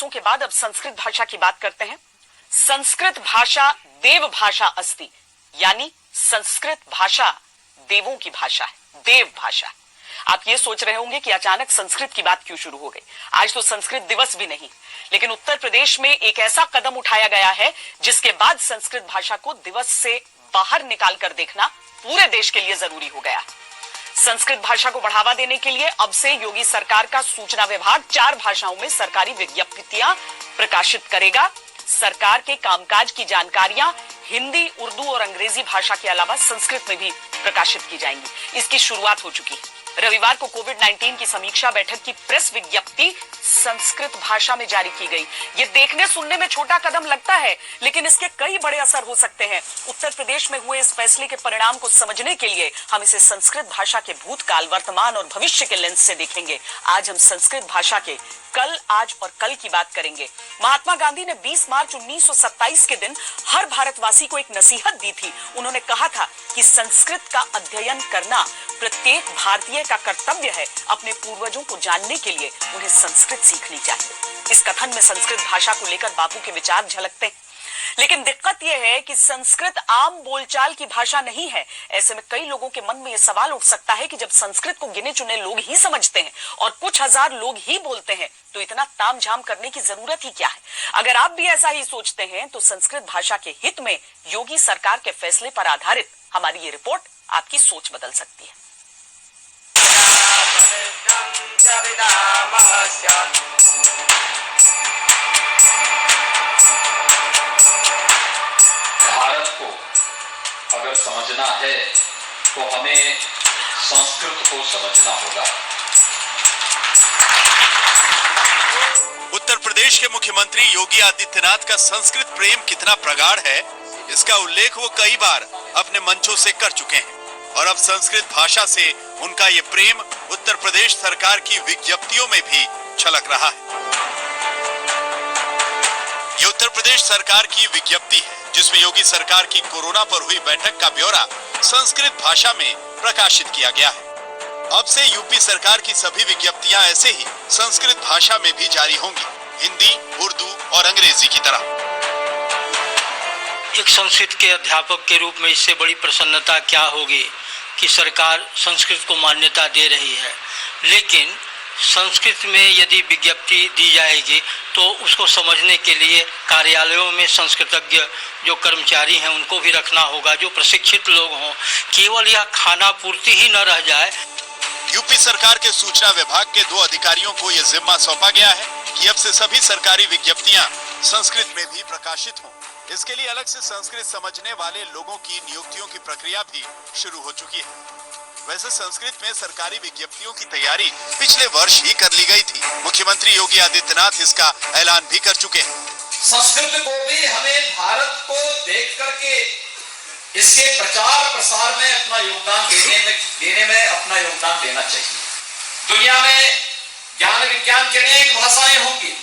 के बाद अब संस्कृत भाषा की बात करते हैं। संस्कृत भाषा देव भाषा अस्ति, यानी संस्कृत भाषा देवों की भाषा है, देव भाषा। आप ये सोच रहे होंगे कि अचानक संस्कृत की बात क्यों शुरू हो गई। आज तो संस्कृत दिवस भी नहीं, लेकिन उत्तर प्रदेश में एक ऐसा कदम उठाया गया है जिसके बाद संस्कृत भाषा को दिवस से बाहर निकाल कर देखना पूरे देश के लिए जरूरी हो गया। संस्कृत भाषा को बढ़ावा देने के लिए अब से योगी सरकार का सूचना विभाग 4 भाषाओं में सरकारी विज्ञप्तियां प्रकाशित करेगा। सरकार के कामकाज की जानकारियां हिंदी, उर्दू और अंग्रेजी भाषा के अलावा संस्कृत में भी प्रकाशित की जाएंगी। इसकी शुरुआत हो चुकी है। रविवार को कोविड-19 की समीक्षा बैठक की प्रेस विज्ञप्ति संस्कृत भाषा में जारी की गई। ये देखने सुनने में छोटा कदम लगता है, लेकिन इसके कई बड़े असर हो सकते हैं। उत्तर प्रदेश में हुए इस फैसले के परिणाम को समझने के लिए हम इसे संस्कृत भाषा के भूतकाल, वर्तमान और भविष्य के लेंस से देखेंगे। आज हम संस्कृत भाषा के कल, आज और कल की बात करेंगे। महात्मा गांधी ने 20 मार्च 1927 के दिन हर भारतवासी को एक नसीहत दी थी। उन्होंने कहा था कि संस्कृत का अध्ययन करना प्रत्येक भारतीय का कर्तव्य है। अपने पूर्वजों को जानने के लिए उन्हें संस्कृत सीखनी चाहिए। इस कथन में संस्कृत भाषा को लेकर बापू के विचार झलकते हैं, लेकिन दिक्कत यह है कि संस्कृत आम बोलचाल की भाषा नहीं है। ऐसे में कई लोगों के मन में यह सवाल उठ सकता है कि जब संस्कृत को गिने चुने लोग ही समझते हैं और कुछ हजार लोग ही बोलते हैं, तो इतना तामझाम करने की जरूरत ही क्या है। अगर आप भी ऐसा ही सोचते हैं तो संस्कृत भाषा के हित में योगी सरकार के फैसले पर आधारित हमारी ये रिपोर्ट आपकी सोच बदल सकती है। भारत को अगर समझना है तो हमें संस्कृत को समझना होगा। उत्तर प्रदेश के मुख्यमंत्री योगी आदित्यनाथ का संस्कृत प्रेम कितना प्रगाढ़ है, इसका उल्लेख वो कई बार अपने मंचों से कर चुके हैं और अब संस्कृत भाषा से उनका ये प्रेम उत्तर प्रदेश सरकार की विज्ञप्तियों में भी झलक रहा है। ये उत्तर प्रदेश सरकार की विज्ञप्ति है जिसमें योगी सरकार की कोरोना पर हुई बैठक का ब्यौरा संस्कृत भाषा में प्रकाशित किया गया है। अब से यूपी सरकार की सभी विज्ञप्तियां ऐसे ही संस्कृत भाषा में भी जारी होंगी, हिंदी, उर्दू और अंग्रेजी की तरह। एक संस्कृत के अध्यापक के रूप में इससे बड़ी प्रसन्नता क्या होगी कि सरकार संस्कृत को मान्यता दे रही है, लेकिन संस्कृत में यदि विज्ञप्ति दी जाएगी तो उसको समझने के लिए कार्यालयों में संस्कृतज्ञ जो कर्मचारी हैं उनको भी रखना होगा, जो प्रशिक्षित लोग हों। केवल यह खाना पूर्ति ही न रह जाए। यूपी सरकार के सूचना विभाग के 2 अधिकारियों को यह जिम्मा सौंपा गया है कि अब से सभी सरकारी विज्ञप्तियां संस्कृत में भी प्रकाशित हों। इसके लिए अलग से संस्कृत समझने वाले लोगों की नियुक्तियों की प्रक्रिया भी शुरू हो चुकी है। वैसे संस्कृत में सरकारी विज्ञप्तियों की तैयारी पिछले वर्ष ही कर ली गई थी। मुख्यमंत्री योगी आदित्यनाथ इसका ऐलान भी कर चुके हैं। संस्कृत को भी हमें भारत को देख करके इसके प्रचार प्रसार में अपना योगदान देने में अपना योगदान देना चाहिए। दुनिया में ज्ञान विज्ञान की अनेक भाषाएं होंगी,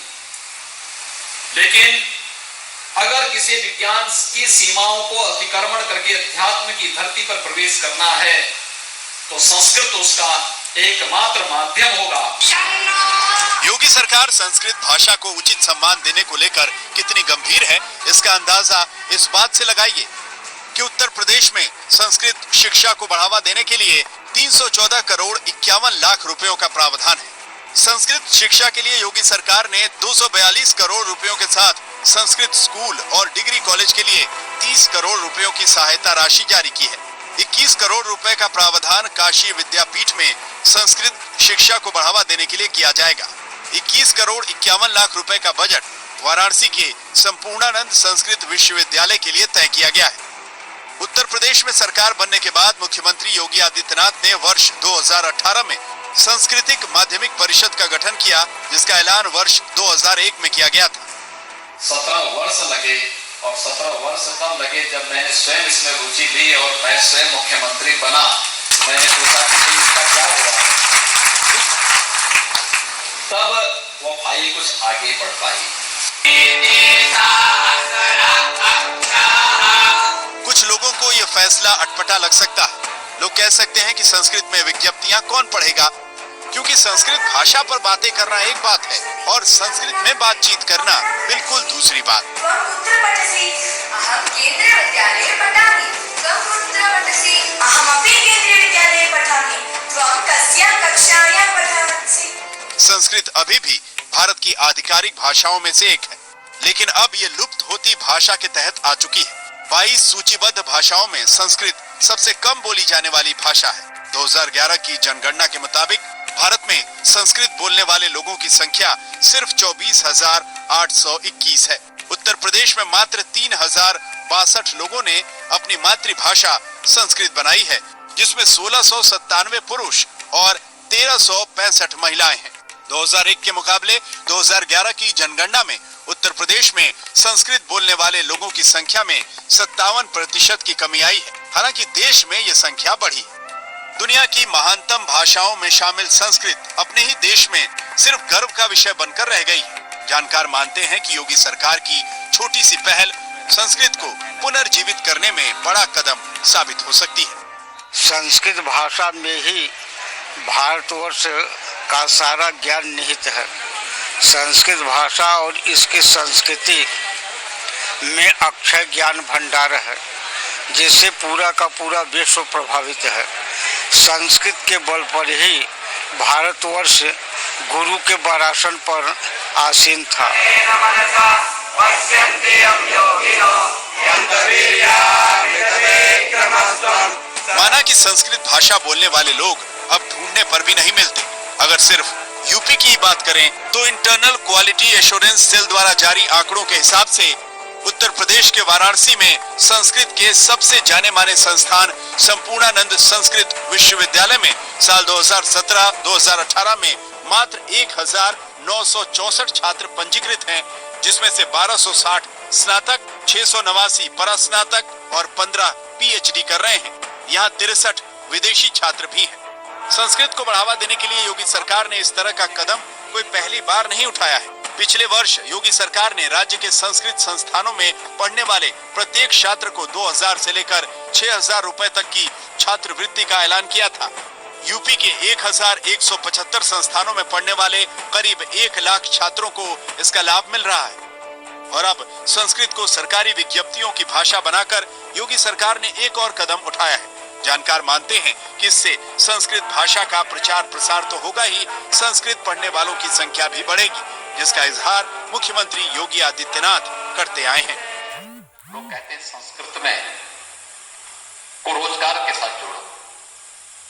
लेकिन अगर किसी विज्ञान की सीमाओं को अतिक्रमण करके अध्यात्म की धरती पर प्रवेश करना है तो संस्कृत उसका एकमात्र माध्यम होगा। योगी सरकार संस्कृत भाषा को उचित सम्मान देने को लेकर कितनी गंभीर है, इसका अंदाजा इस बात से लगाइए कि उत्तर प्रदेश में संस्कृत शिक्षा को बढ़ावा देने के लिए 314 करोड़ 51 लाख रुपयों का प्रावधान है। संस्कृत शिक्षा के लिए योगी सरकार ने 242 करोड़ रुपयों के साथ संस्कृत स्कूल और डिग्री कॉलेज के लिए 30 करोड़ रुपयों की सहायता राशि जारी की है। 21 करोड़ रुपए का प्रावधान काशी विद्यापीठ में संस्कृत शिक्षा को बढ़ावा देने के लिए किया जाएगा। 21 करोड़ 51 लाख रुपए का बजट वाराणसी के संपूर्णानंद संस्कृत विश्वविद्यालय के लिए तय किया गया है। उत्तर प्रदेश में सरकार बनने के बाद मुख्यमंत्री योगी आदित्यनाथ ने वर्ष 2018 में सांस्कृतिक माध्यमिक परिषद का गठन किया, जिसका ऐलान वर्ष 2001 में किया गया था। 17 वर्ष लगे और 17 वर्ष तब लगे जब मैंने स्वयं इसमें रुचि ली और मैं स्वयं मुख्यमंत्री बना। मैंने सोचा कि इसका क्या हुआ, तब वो फाइल कुछ आगे बढ़ पाई। कुछ लोगों को ये फैसला अटपटा लग सकता है। लोग कह सकते हैं कि संस्कृत में विज्ञप्तियां कौन पढ़ेगा, क्योंकि संस्कृत भाषा पर बातें करना एक बात है और संस्कृत में बातचीत करना बिल्कुल दूसरी बात। संस्कृत अभी भी भारत की आधिकारिक भाषाओं में से एक है, लेकिन अब ये लुप्त होती भाषा के तहत आ चुकी है। 22 सूचीबद्ध भाषाओं में संस्कृत सबसे कम बोली जाने वाली भाषा है। 2011 की जनगणना के मुताबिक भारत में संस्कृत बोलने वाले लोगों की संख्या सिर्फ 24,821 है। उत्तर प्रदेश में मात्र 3,062 लोगों ने अपनी मातृभाषा संस्कृत बनाई है, जिसमें 1697 पुरुष और 1365 महिलाएं हैं। 2001 के मुकाबले 2011 की जनगणना में उत्तर प्रदेश में संस्कृत बोलने वाले लोगों की संख्या में 57% की कमी आई है। हालांकि देश में ये संख्या बढ़ी है। दुनिया की महानतम भाषाओं में शामिल संस्कृत अपने ही देश में सिर्फ गर्व का विषय बनकर रह गई है। जानकार मानते हैं कि योगी सरकार की छोटी सी पहल संस्कृत को पुनर्जीवित करने में बड़ा कदम साबित हो सकती है। संस्कृत भाषा में ही भारतवर्ष का सारा ज्ञान निहित है। संस्कृत भाषा और इसकी संस्कृति में अक्षय ज्ञान भंडार है, जिससे पूरा का पूरा विश्व प्रभावित है। संस्कृत के बल पर ही भारतवर्ष गुरु के वरासन पर आसीन था। माना कि संस्कृत भाषा बोलने वाले लोग अब ढूंढने पर भी नहीं मिलते। अगर सिर्फ यूपी की बात करें तो इंटरनल क्वालिटी एश्योरेंस सेल द्वारा जारी आंकड़ों के हिसाब से उत्तर प्रदेश के वाराणसी में संस्कृत के सबसे जाने माने संस्थान संपूर्णानंद संस्कृत विश्वविद्यालय में साल 2017-2018 में मात्र 1,964 छात्र पंजीकृत हैं, जिसमें से 1260 स्नातक, 689 परास्नातक और 15 पीएचडी कर रहे हैं। यहाँ 63 विदेशी छात्र भी हैं। संस्कृत को बढ़ावा देने के लिए योगी सरकार ने इस तरह का कदम कोई पहली बार नहीं उठाया है। पिछले वर्ष योगी सरकार ने राज्य के संस्कृत संस्थानों में पढ़ने वाले प्रत्येक छात्र को 2,000 से लेकर 6,000 रुपए तक की छात्रवृत्ति का ऐलान किया था। यूपी के 1,175 संस्थानों में पढ़ने वाले करीब 1 लाख छात्रों को इसका लाभ मिल रहा है। और अब संस्कृत को सरकारी विज्ञप्तियों की भाषा बनाकर योगी सरकार ने एक और कदम उठाया है। जानकार मानते हैं कि इससे संस्कृत भाषा का प्रचार प्रसार तो होगा ही, संस्कृत पढ़ने वालों की संख्या भी बढ़ेगी, जिसका इजहार मुख्यमंत्री योगी आदित्यनाथ करते आए हैं। लोग कहते हैं संस्कृत में को रोजगार के साथ जोड़ो।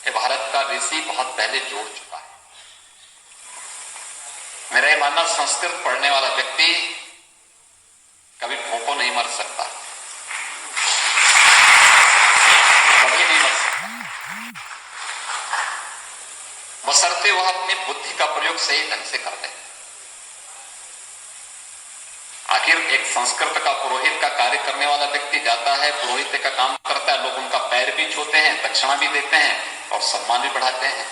ये भारत का ऋषि बहुत पहले जोड़ चुका है। मेरा ये मानना, संस्कृत पढ़ने वाला व्यक्ति कभी भूखों नहीं मर सकता, कभी नहीं मर सकता, बशर्ते वह अपनी बुद्धि का प्रयोग सही ढंग से कर दे। आखिर एक संस्कृत का पुरोहित का कार्य करने वाला व्यक्ति जाता है, पुरोहित का काम करता है, लोग उनका पैर भी छूते हैं, दक्षिणा भी देते हैं और सम्मान भी बढ़ाते हैं।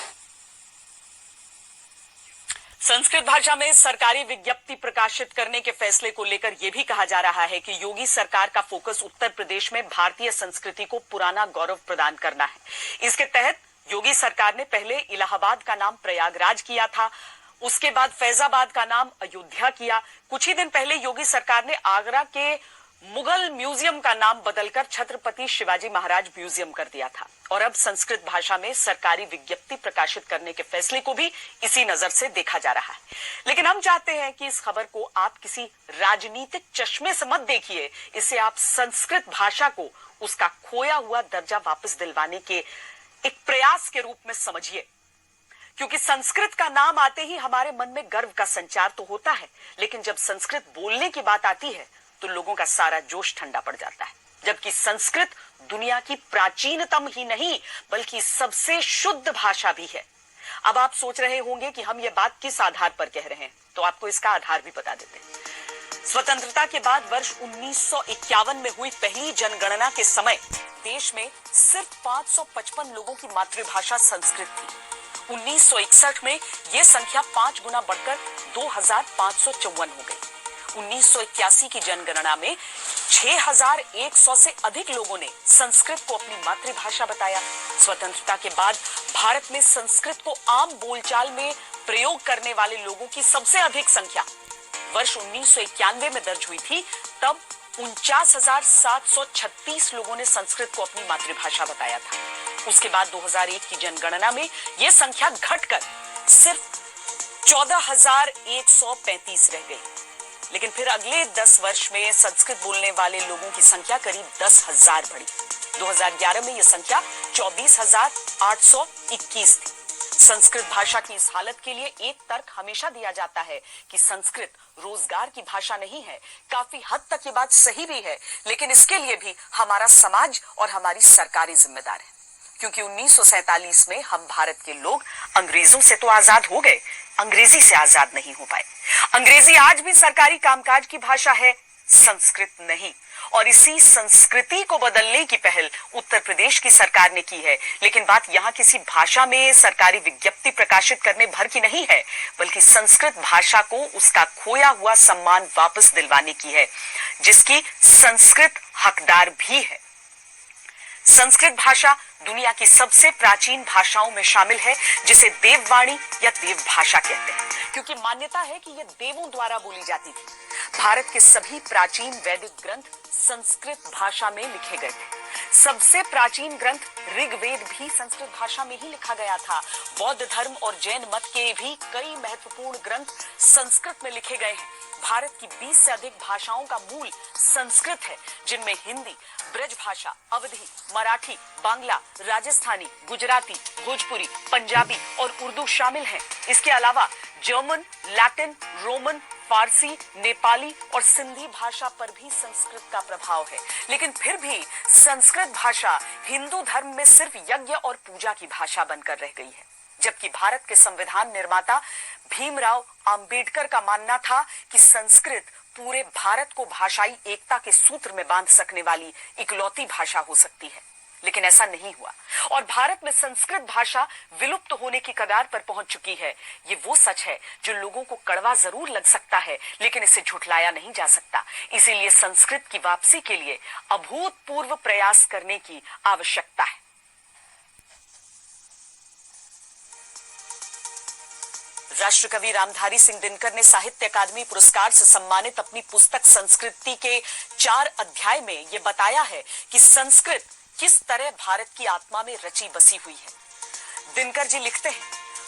संस्कृत भाषा में सरकारी विज्ञप्ति प्रकाशित करने के फैसले को लेकर यह भी कहा जा रहा है कि योगी सरकार का फोकस उत्तर प्रदेश में भारतीय संस्कृति को पुराना गौरव प्रदान करना है। इसके तहत योगी सरकार ने पहले इलाहाबाद का नाम प्रयागराज किया था, उसके बाद फैजाबाद का नाम अयोध्या किया। कुछ ही दिन पहले योगी सरकार ने आगरा के मुगल म्यूजियम का नाम बदलकर छत्रपति शिवाजी महाराज म्यूजियम कर दिया था। और अब संस्कृत भाषा में सरकारी विज्ञप्ति प्रकाशित करने के फैसले को भी इसी नजर से देखा जा रहा है। लेकिन हम चाहते हैं कि इस खबर को आप किसी राजनीतिक चश्मे से मत देखिए, इसे आप संस्कृत भाषा को उसका खोया हुआ दर्जा वापस दिलवाने के एक प्रयास के रूप में समझिए। क्योंकि संस्कृत का नाम आते ही हमारे मन में गर्व का संचार तो होता है, लेकिन जब संस्कृत बोलने की बात आती है तो लोगों का सारा जोश ठंडा पड़ जाता है। जबकि संस्कृत दुनिया की प्राचीनतम ही नहीं बल्कि सबसे शुद्ध भाषा भी है। अब आप सोच रहे होंगे कि हम ये बात किस आधार पर कह रहे हैं, तो आपको इसका आधार भी बता देते हैं। स्वतंत्रता के बाद वर्ष 1951 में हुई पहली जनगणना के समय देश में सिर्फ 555 लोगों की मातृभाषा संस्कृत थी। 1961 में यह संख्या 5 गुना बढ़कर 2,554 हो गई। 1981 की जनगणना में 6100 से अधिक लोगों ने संस्कृत को अपनी मातृभाषा बताया। स्वतंत्रता के बाद भारत में संस्कृत को आम बोलचाल में प्रयोग करने वाले लोगों की सबसे अधिक संख्या वर्ष 1991 में दर्ज हुई थी। तब 49,736 लोगों ने संस्कृत को अपनी मातृभाषा बताया था। उसके बाद 2001 की जनगणना में यह संख्या घटकर सिर्फ 14,135 रह गई। लेकिन फिर अगले 10 वर्ष में संस्कृत बोलने वाले लोगों की संख्या करीब 10,000 बढ़ी। 2011 में यह संख्या 24,821 थी। संस्कृत भाषा की इस हालत के लिए एक तर्क हमेशा दिया जाता है कि संस्कृत रोजगार की भाषा नहीं है। काफी हद तक ये बात सही भी है, लेकिन इसके लिए भी हमारा समाज और हमारी सरकारें जिम्मेदार है। क्योंकि 1947 में हम भारत के लोग अंग्रेजों से तो आजाद हो गए, अंग्रेजी से आजाद नहीं हो पाए। अंग्रेजी आज भी सरकारी कामकाज की भाषा है, संस्कृत नहीं। और इसी संस्कृति को बदलने की पहल उत्तर प्रदेश की सरकार ने की है। लेकिन बात यहाँ किसी भाषा में सरकारी विज्ञप्ति प्रकाशित करने भर की नहीं है, बल्कि संस्कृत भाषा को उसका खोया हुआ सम्मान वापस दिलवाने की है, जिसकी संस्कृत हकदार भी है। संस्कृत भाषा दुनिया की सबसे प्राचीन भाषाओं में शामिल है, जिसे देववाणी या देव भाषा कहते हैं, क्योंकि मान्यता है कि यह देवों द्वारा बोली जाती थी। भारत के सभी प्राचीन वैदिक ग्रंथ संस्कृत भाषा में लिखे गए थे। सबसे प्राचीन ग्रंथ ऋग्वेद भी संस्कृत भाषा में ही लिखा गया था। बौद्ध धर्म और जैन मत के भी कई महत्वपूर्ण ग्रंथ संस्कृत में लिखे गए हैं। भारत की 20 से अधिक भाषाओं का मूल संस्कृत है, जिनमें हिंदी, ब्रज भाषा, अवधी, मराठी, बांग्ला, राजस्थानी, गुजराती, भोजपुरी, पंजाबी और उर्दू शामिल हैं। इसके अलावा जर्मन, लैटिन, रोमन, फारसी, नेपाली और सिंधी भाषा पर भी संस्कृत का प्रभाव है। लेकिन फिर भी संस्कृत भाषा हिंदू धर्म में सिर्फ यज्ञ और पूजा की भाषा बनकर रह गई है। जबकि भारत के संविधान निर्माता भीमराव अंबेडकर का मानना था कि संस्कृत पूरे भारत को भाषाई एकता के सूत्र में बांध सकने वाली इकलौती भाषा हो सकती है। लेकिन ऐसा नहीं हुआ और भारत में संस्कृत भाषा विलुप्त होने की कगार पर पहुंच चुकी है। ये वो सच है जो लोगों को कड़वा जरूर लग सकता है, लेकिन इसे झुठलाया नहीं जा सकता। इसीलिए संस्कृत की वापसी के लिए अभूतपूर्व प्रयास करने की आवश्यकता है। राष्ट्रकवि रामधारी सिंह दिनकर ने साहित्य अकादमी पुरस्कार से सम्मानित अपनी पुस्तक संस्कृति के 4 अध्याय में यह बताया है कि संस्कृत किस तरह भारत की आत्मा में रची बसी हुई है। दिनकर जी लिखते हैं,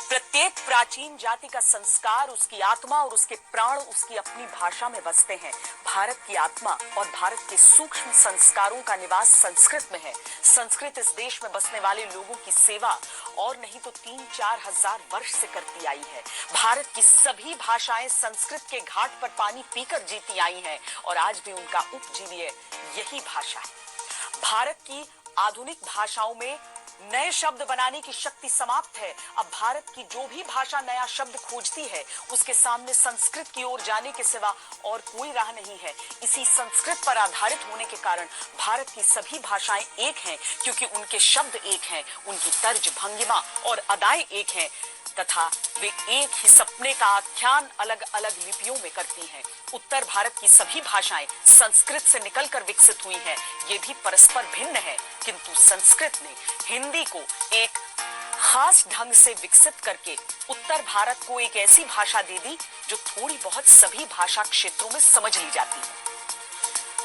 प्रत्येक प्राचीन जाति का संस्कार, उसकी आत्मा और उसके प्राण उसकी अपनी भाषा में बसते हैं। भारत की आत्मा और भारत के सूक्ष्म संस्कारों का निवास संस्कृत में है। संस्कृत इस देश में बसने वाले लोगों की सेवा और नहीं तो 3-4 हजार वर्ष से करती आई है। भारत की सभी भाषाएं संस्कृत के घाट पर पानी पीकर जीती आई हैं और आज भी उनका उपजीव्य यही भाषा है। भारत की आधुनिक भाषाओं में नए शब्द बनाने की शक्ति समाप्त है। अब भारत की जो भी भाषा नया शब्द खोजती है, उसके सामने संस्कृत की ओर जाने के सिवा और कोई राह नहीं है। इसी संस्कृत पर आधारित होने के कारण भारत की सभी भाषाएं एक हैं, क्योंकि उनके शब्द एक हैं, उनकी तर्ज, भंगिमा और अदाएं एक हैं तथा वे एक ही सपने का आख्यान अलग अलग लिपियों में करती हैं। उत्तर भारत की सभी भाषाएं संस्कृत से निकलकर विकसित हुई हैं। ये भी परस्पर भिन्न है, किंतु संस्कृत ने हिंदी को एक खास ढंग से विकसित करके उत्तर भारत को एक ऐसी भाषा दे दी जो थोड़ी बहुत सभी भाषा क्षेत्रों में समझ ली जाती है।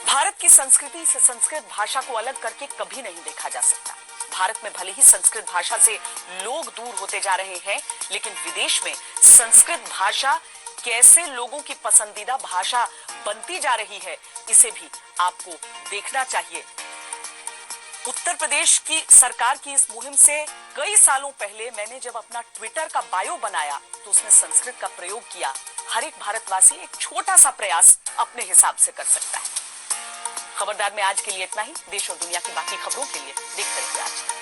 भारत की संस्कृति से संस्कृत भाषा को अलग करके कभी नहीं देखा जा सकता। भारत में भले ही संस्कृत भाषा से लोग दूर होते जा रहे हैं, लेकिन विदेश में संस्कृत भाषा कैसे लोगों की पसंदीदा भाषा बनती जा रही है, इसे भी आपको देखना चाहिए। उत्तर प्रदेश की सरकार की इस मुहिम से कई सालों पहले मैंने जब अपना ट्विटर का बायो बनाया तो उसमें संस्कृत का प्रयोग किया। हर एक भारतवासी एक छोटा सा प्रयास अपने हिसाब से कर सकता है। खबरदार में आज के लिए इतना ही। देश और दुनिया की बाकी खबरों के लिए देखते रहिए आज।